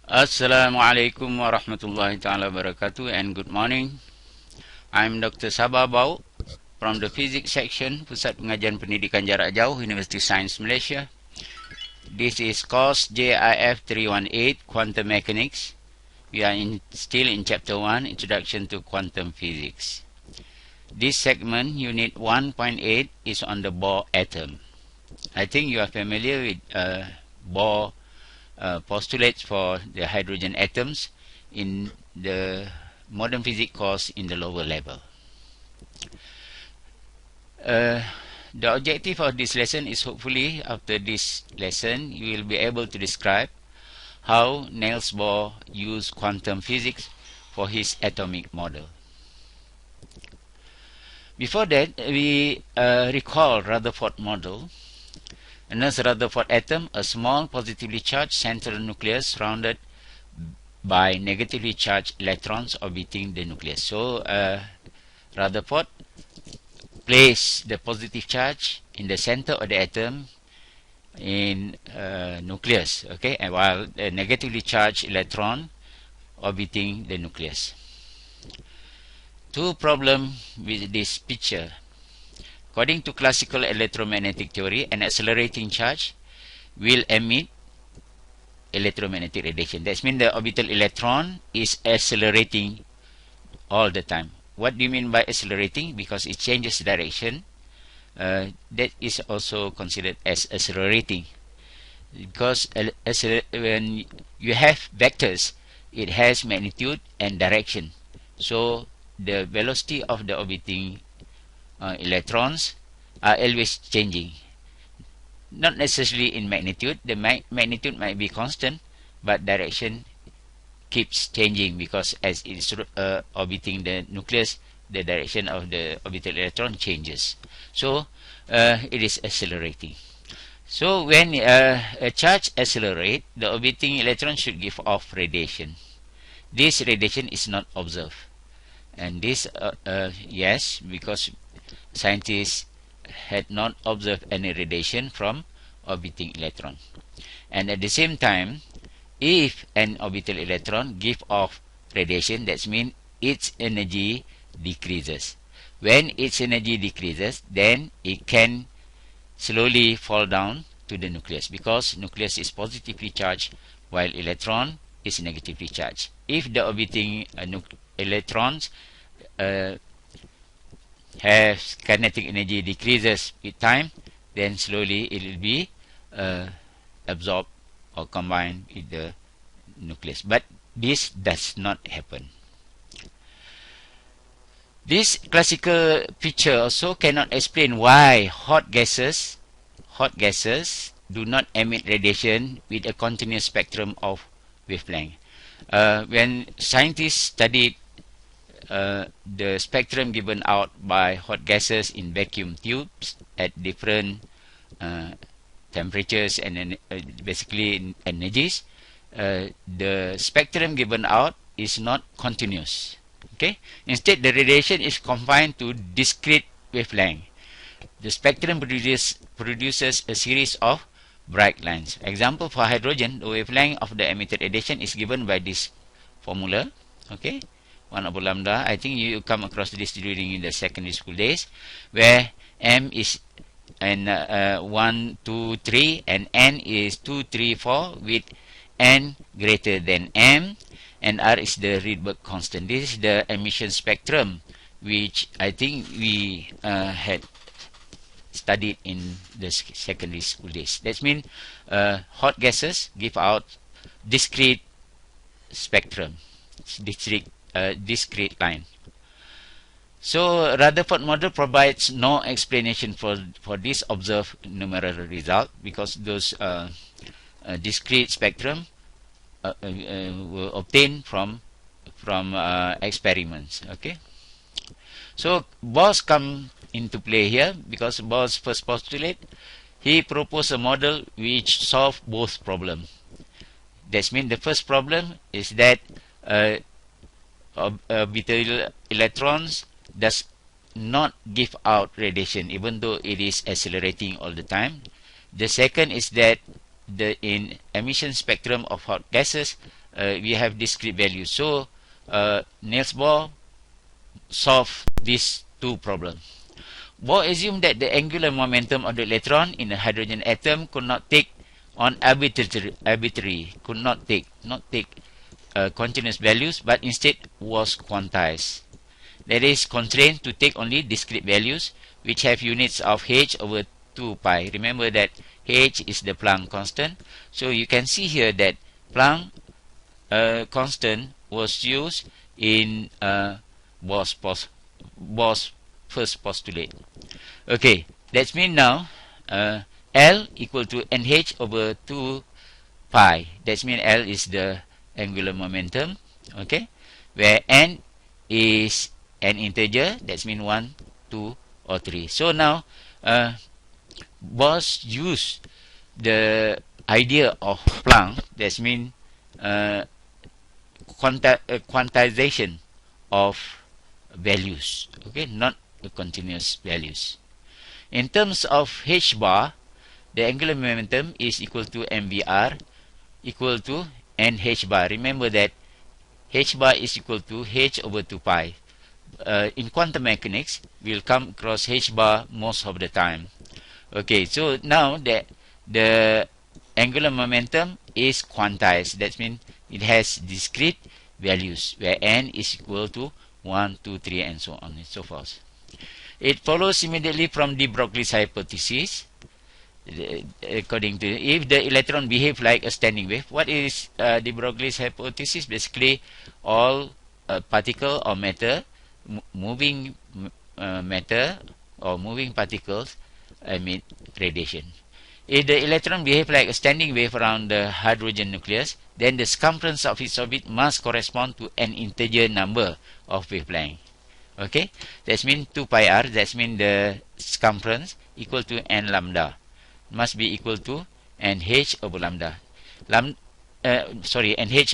Assalamualaikum warahmatullahi taala wabarakatuh and good morning. I'm Dr. Sabah Bau from the Physics Section, Pusat Pengajian Pendidikan Jarak Jauh, University Science Malaysia. This is course JIF 318 Quantum Mechanics. We are still in Chapter 1, Introduction to Quantum Physics. This segment, Unit 1.8, is on the Bohr atom. I think you are familiar with Bohr postulates for the hydrogen atoms in the modern physics course in the lower level. The objective of this lesson is hopefully after this lesson you will be able to describe how Niels Bohr used quantum physics for his atomic model. Before that, we recall Rutherford model. A Rutherford atom, a small positively charged central nucleus surrounded by negatively charged electrons orbiting the nucleus. So Rutherford placed the positive charge in the center of the atom in nucleus, okay, and while the negatively charged electron orbiting the nucleus. Two problems with this picture. According to classical electromagnetic theory, an accelerating charge will emit electromagnetic radiation. That means the orbital electron is accelerating all the time. What do you mean by accelerating? Because it changes direction. That is also considered as accelerating. Because when you have vectors, it has magnitude and direction. So the velocity of the orbiting electrons are always changing. Not necessarily in magnitude. The magnitude might be constant, but direction keeps changing because as it is orbiting the nucleus, the direction of the orbital electron changes. So it is accelerating. So when a charge accelerates, the orbiting electron should give off radiation. This radiation is not observed. And this, yes, because scientists had not observed any radiation from orbiting electron. And at the same time, if an orbital electron gives off radiation, that means its energy decreases. When its energy decreases, then it can slowly fall down to the nucleus because nucleus is positively charged while electron is negatively charged. If the orbiting electrons have kinetic energy decreases with time, then slowly it will be absorbed or combined with the nucleus. But this does not happen. This classical picture also cannot explain why hot gases do not emit radiation with a continuous spectrum of wavelength. When scientists studied the spectrum given out by hot gases in vacuum tubes at different temperatures and basically energies, the spectrum given out is not continuous. Okay, instead the radiation is confined to discrete wavelength. The spectrum produces a series of bright lines. Example for hydrogen, the wavelength of the emitted radiation is given by this formula. Okay, 1 over lambda. I think you come across this during the secondary school days, where m is 1, 2, 3 and n is 2, 3, 4 with n greater than m, and r is the Rydberg constant. This is the emission spectrum which I think we had studied in the secondary school days. That means hot gases give out discrete spectrum, discrete line. So Rutherford model provides no explanation for this observed numerical result because those discrete spectrum were obtained from experiments. Okay, so Bohr come into play here because Bohr's first postulate, he proposed a model which solved both problems. That means the first problem is that orbital electrons does not give out radiation even though it is accelerating all the time. The second is that the in emission spectrum of hot gases, we have discrete values. So Niels Bohr solved these two problems. Bohr assumed that the angular momentum of the electron in a hydrogen atom could not take on arbitrary could not take continuous values, but instead was quantized. That is, constrained to take only discrete values which have units of h over 2 pi. Remember that h is the Planck constant. So you can see here that Planck constant was used in Bohr's first postulate. Okay, that means now L equal to nh over 2 pi. That means L is the angular momentum, okay, where n is an integer. That means 1, 2, or 3. So now Bohr used the idea of Planck. That means quantization of values, okay, not the continuous values. In terms of h bar, the angular momentum is equal to mvr equal to nh bar. Remember that h bar is equal to h over 2 pi. In quantum mechanics, we'll come across h bar most of the time. Okay, so now the angular momentum is quantized. That means it has discrete values where n is equal to 1, 2, 3, and so on and so forth. It follows immediately from de Broglie's hypothesis. According to, if the electron behave like a standing wave, what is de Broglie's hypothesis? Basically, all particle or matter, moving matter or moving particles emit radiation. If the electron behave like a standing wave around the hydrogen nucleus, then the circumference of its orbit must correspond to an integer number of wavelength. Okay, that means 2 pi r. That means the circumference equal to n lambda must be equal to nh over lambda. Nh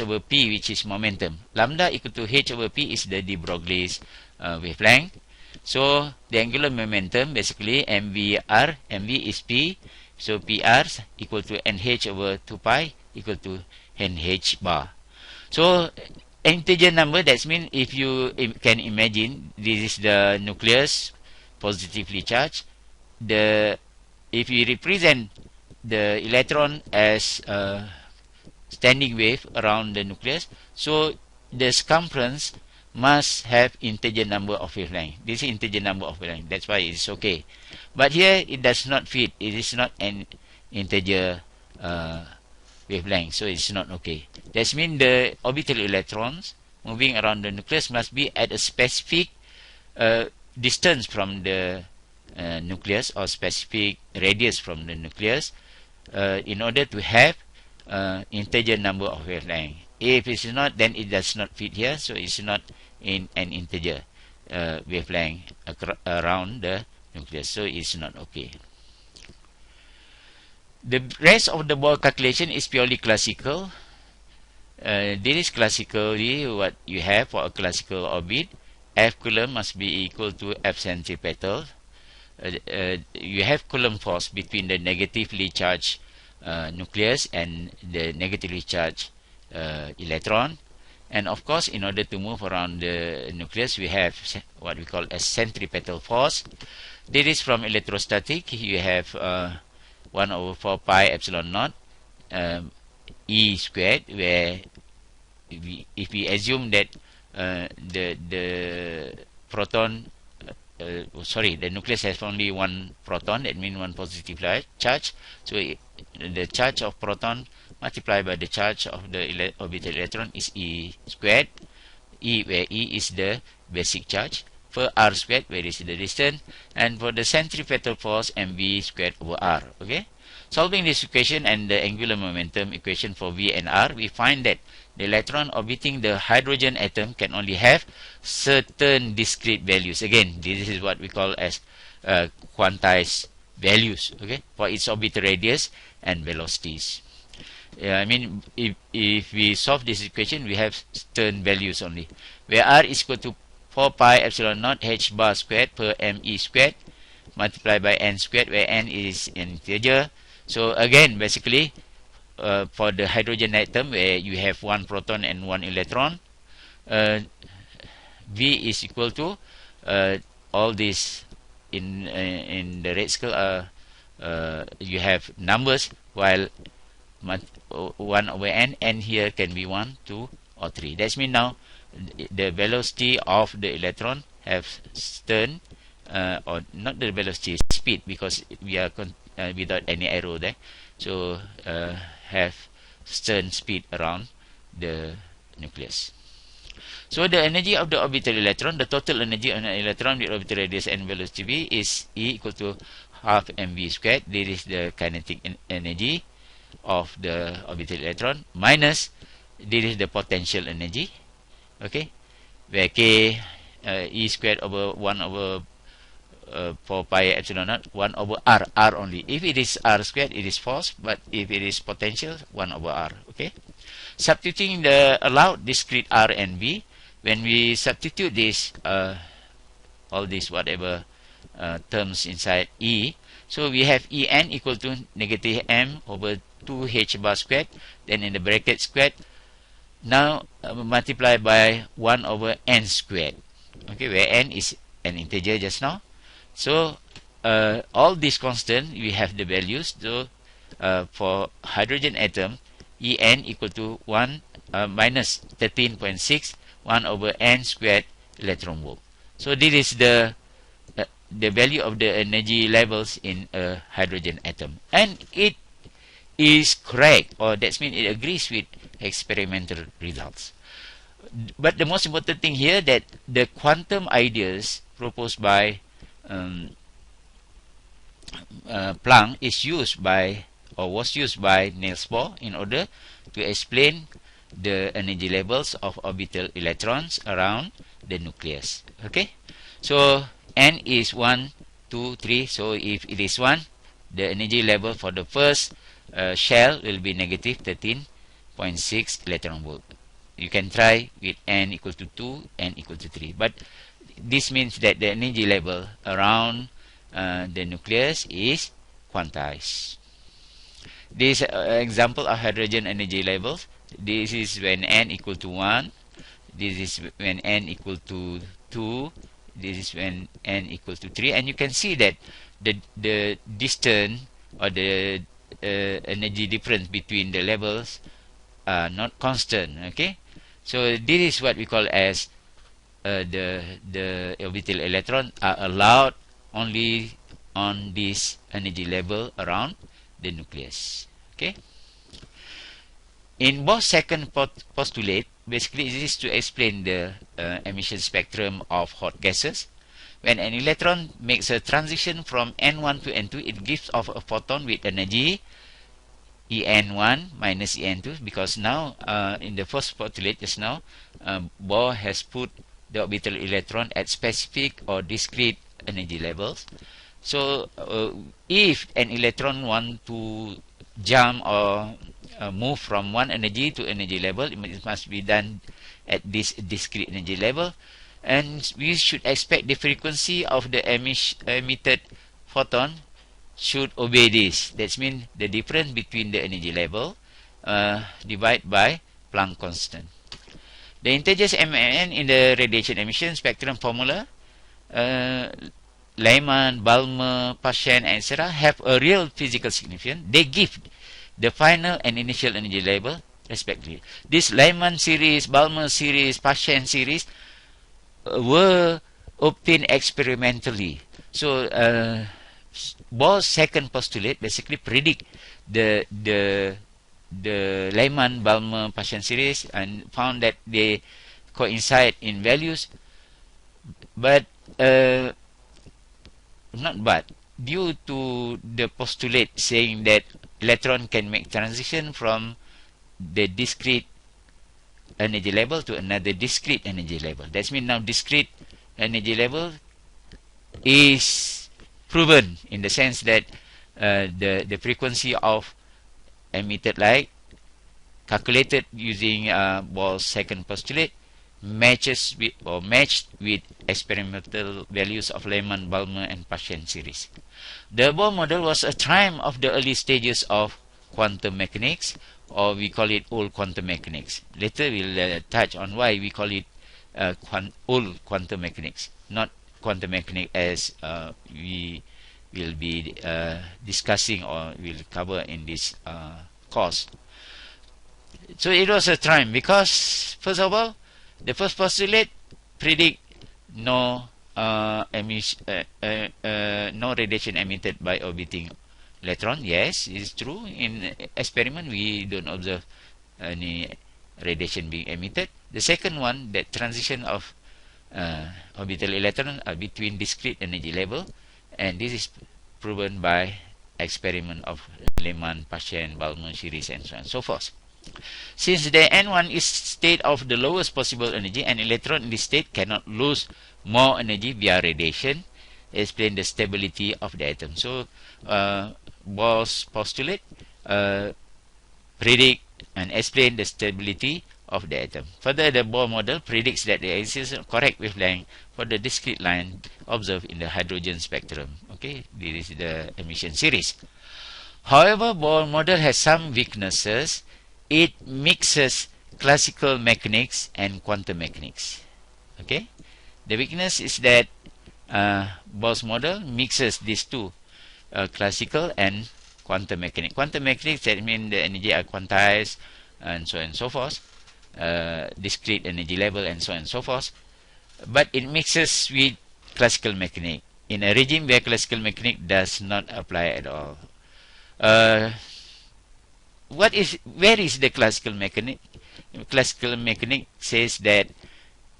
over p, which is momentum. Lambda equal to h over p is the de Broglie's wavelength. So the angular momentum basically mvr, mv is p, so pr equal to nh over 2 pi equal to nh bar. So integer number, that means if you can imagine, this is the nucleus positively charged. If we represent the electron as a standing wave around the nucleus, so the circumference must have integer number of wavelength. This is integer number of wavelength. That's why it's okay. But here it does not fit. It is not an integer wavelength, so it's not okay. That means the orbital electrons moving around the nucleus must be at a specific distance from the nucleus, or specific radius from the nucleus, in order to have integer number of wavelength. If it's not, then it does not fit here, so it's not in an integer wavelength around the nucleus, so it's not okay. The rest of the Bohr calculation is purely classical. This is classically what you have for a classical orbit. F coulomb must be equal to F centripetal. You have Coulomb force between the negatively charged nucleus and the negatively charged electron. And of course, in order to move around the nucleus, we have what we call a centripetal force. This is from electrostatic. You have 1 over 4 pi epsilon naught E squared, where if we assume that the proton the nucleus has only one proton, that means one positive charge, so the charge of proton multiplied by the charge of the orbital electron is E squared, where E is the basic charge, per r squared, where is the distance, and for the centripetal force, mv squared over r. Okay, solving this equation and the angular momentum equation for v and r, we find that the electron orbiting the hydrogen atom can only have certain discrete values. Again, this is what we call as quantized values, okay, for its orbital radius and velocities. I mean, if we solve this equation, we have certain values only, where r is equal to 4 pi epsilon naught h bar squared per me squared multiplied by n squared, where n is an integer. So again, basically, for the hydrogen atom where you have one proton and one electron, V is equal to all this in the red scale. You have numbers, while 1 over n here can be 1, 2, or 3. That's mean now the velocity of the electron have turn, or not the velocity, speed, because we are without any arrow there. So have turn speed around the nucleus. So the energy of the orbital electron, the total energy of an electron with orbital radius and velocity v is E equal to half mv squared. This is the kinetic energy of the orbital electron, minus this is the potential energy, okay, where k E squared over 1 over 4 pi epsilon naught 1 over r only. If it is r squared, it is force, but if it is potential, 1 over r. Okay, substituting the allowed discrete r and v, when we substitute this all these whatever terms inside E, so we have En equal to negative m over 2 h bar squared, then in the bracket squared, now multiply by 1 over n squared, okay, where n is an integer just now. So all these constant, we have the values. So for hydrogen atom, En equal to 1 minus 13.6 1 over n squared electron volt. So this is the value of the energy levels in a hydrogen atom, and it is correct, or that means it agrees with experimental results. But the most important thing here, that the quantum ideas proposed by Planck is used by, or was used by Niels Bohr in order to explain the energy levels of orbital electrons around the nucleus. Okay, so n is 1, 2, 3. So if it is 1, the energy level for the first shell will be negative 13.6 electron volt. You can try with n equal to 2, n equal to 3. But this means that the energy level around the nucleus is quantized. This example of hydrogen energy levels. This is when n equal to 1. This is when n equal to 2. This is when n equal to 3. And you can see that the distance, or the energy difference between the levels are not constant. Okay, so this is what we call as the orbital electron are allowed only on this energy level around the nucleus. Okay, in Bohr's second postulate, basically it is to explain the emission spectrum of hot gases. When an electron makes a transition from n1 to n2, it gives off a photon with energy En1 minus En2, because now in the first postulate just now, Bohr has put the orbital electron at specific or discrete energy levels. So if an electron want to jump or move from one energy to energy level, it must be done at this discrete energy level, and we should expect the frequency of the emitted photon should obey this. That means the difference between the energy level divided by Planck constant. The integers m and n in the radiation emission spectrum formula, Lyman, Balmer, Paschen, etc., have a real physical significance. They give the final and initial energy level respectively. This Lyman series, Balmer series, Paschen series were obtained experimentally. So Bohr's second postulate basically predict the Lyman, Balmer, Paschen series, and found that they coincide in values, but due to the postulate saying that electron can make transition from the discrete energy level to another discrete energy level. That means now discrete energy level is proven in the sense that the frequency of emitted light calculated using Bohr's second postulate matches with, or matched with, experimental values of Lyman, Balmer, and Paschen series. The Bohr model was a triumph of the early stages of quantum mechanics, or we call it old quantum mechanics. Later we'll touch on why we call it old quantum mechanics, not quantum mechanics as we will be discussing or will cover in this course. So it was a triumph because, first of all, the first postulate predict no no radiation emitted by orbiting electron. Yes, it's true. In experiment, we don't observe any radiation being emitted. The second one, that transition of orbital electron are between discrete energy level, and this is proven by experiment of Lehmann, Paschen, Balmer series, and so on and so forth. Since the N1 is state of the lowest possible energy, an electron in this state cannot lose more energy via radiation, explain the stability of the atom. So Bohr's postulate predict and explain the stability of the atom. Further, the Bohr model predicts that there exists a correct wavelength for the discrete line observed in the hydrogen spectrum. Okay, this is the emission series. However, Bohr model has some weaknesses. It mixes classical mechanics and quantum mechanics. Okay, the weakness is that Bohr's model mixes these two, classical and quantum mechanics. Quantum mechanics, that means the energy are quantized and so on and so forth, discrete energy level and so on and so forth. But it mixes with classical mechanics in a regime where classical mechanics does not apply at all. Where is the classical mechanic? Classical mechanic says that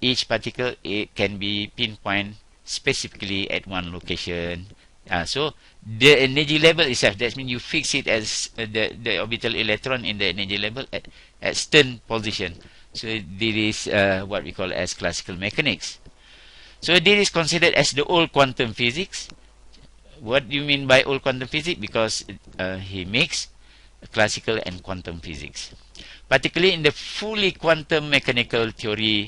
each particle can be pinpointed specifically at one location. So the energy level itself, that means you fix it as the orbital electron in the energy level at certain position. So this is what we call as classical mechanics. So this is considered as the old quantum physics. What do you mean by old quantum physics? Because he makes classical and quantum physics. Particularly in the fully quantum mechanical theory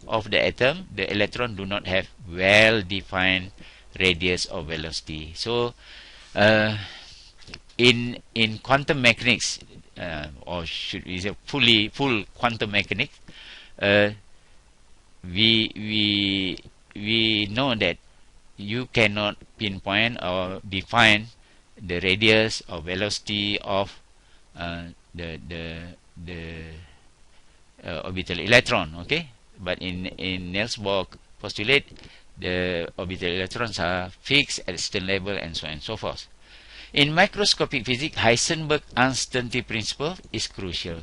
of the atom, the electron do not have well-defined radius or velocity. So in quantum mechanics, or should we say full quantum mechanics, we know that you cannot pinpoint or define the radius or velocity of the orbital electron. Okay, but in Niels Bohr postulate, the orbital electrons are fixed at a certain level and so on and so forth. In microscopic physics, Heisenberg's uncertainty principle is crucial.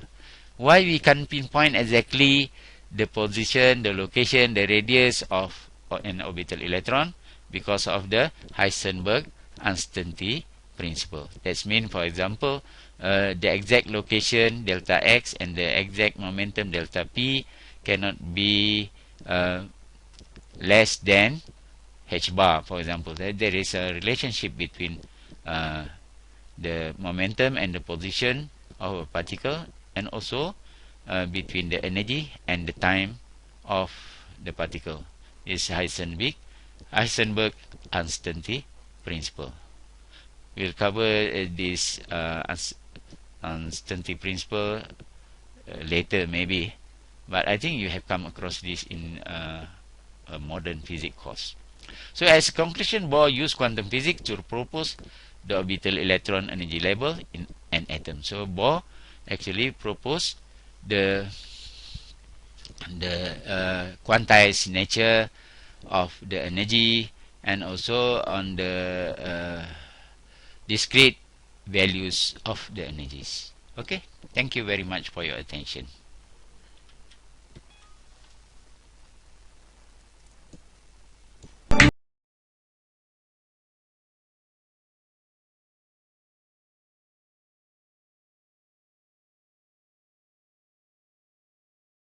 Why we can't pinpoint exactly the position, the location, the radius of an orbital electron? Because of the Heisenberg uncertainty principle. That means, for example, the exact location delta x and the exact momentum delta p cannot be less than h bar, for example. There is a relationship between the momentum and the position of a particle, and also between the energy and the time of the particle. Is Heisenberg uncertainty principle. We'll cover this uncertainty principle later maybe, but I think you have come across this in a modern physics course. So as a conclusion, Bohr used quantum physics to propose the orbital electron energy level in an atom. So Bohr actually proposed the quantized nature of the energy, and also on the discrete values of the energies. Okay, thank you very much for your attention.